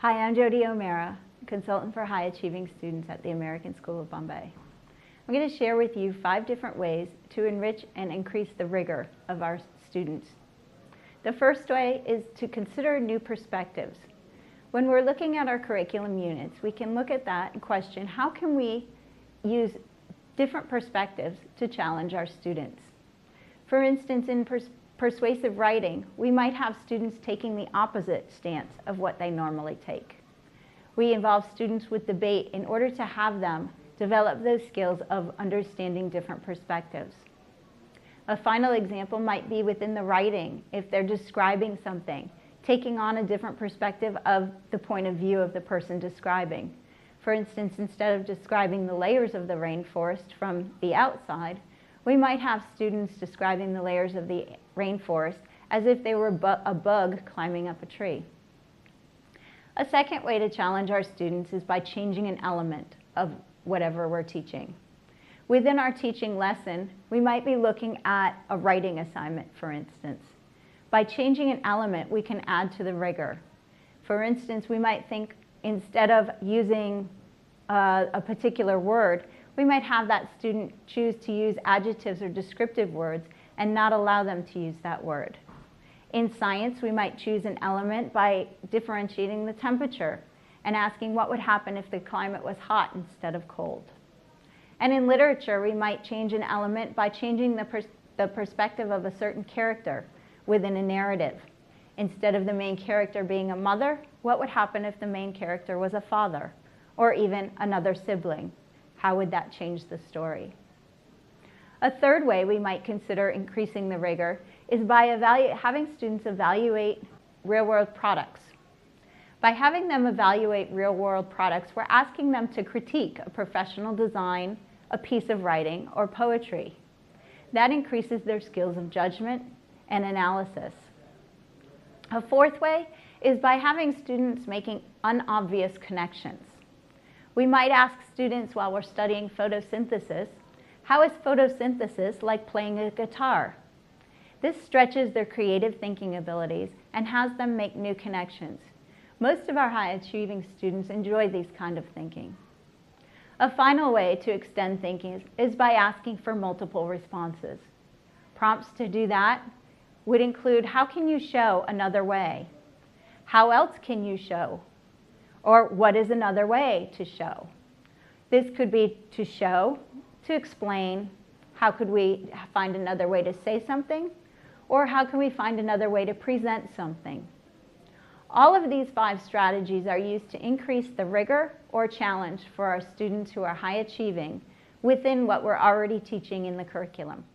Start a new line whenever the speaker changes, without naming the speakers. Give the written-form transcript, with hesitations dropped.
Hi, I'm Jodi O'Mara, consultant for high achieving students at the American School of Bombay. I'm going to share with you 5 different ways to enrich and increase the rigor of our students. The first way is to consider new perspectives. When we're looking at our curriculum units, we can look at that and question, how can we use different perspectives to challenge our students? For instance, in persuasive writing, we might have students taking the opposite stance of what they normally take. We involve students with debate in order to have them develop those skills of understanding different perspectives. A final example might be within the writing, if they're describing something, taking on a different perspective of the point of view of the person describing. For instance, instead of describing the layers of the rainforest from the outside, we might have students describing the layers of the rainforest as if they were a bug climbing up a tree. A second way to challenge our students is by changing an element of whatever we're teaching. Within our teaching lesson, we might be looking at a writing assignment, for instance. By changing an element, we can add to the rigor. For instance, we might think instead of using a particular word, we might have that student choose to use adjectives or descriptive words and not allow them to use that word. In science, we might choose an element by differentiating the temperature and asking what would happen if the climate was hot instead of cold. And in literature, we might change an element by changing the perspective of a certain character within a narrative. Instead of the main character being a mother, what would happen if the main character was a father or even another sibling? How would that change the story? A third way we might consider increasing the rigor is by having students evaluate real-world products. By having them evaluate real-world products, we're asking them to critique a professional design, a piece of writing, or poetry. That increases their skills of judgment and analysis. A fourth way is by having students making unobvious connections. We might ask students while we're studying photosynthesis, how is photosynthesis like playing a guitar? This stretches their creative thinking abilities and has them make new connections. Most of our high-achieving students enjoy these kind of thinking. A final way to extend thinking is by asking for multiple responses. Prompts to do that would include, how can you show another way? How else can you show? Or what is another way to show? This could be to show, to explain, how could we find another way to say something, or how can we find another way to present something? All of these 5 strategies are used to increase the rigor or challenge for our students who are high achieving within what we're already teaching in the curriculum.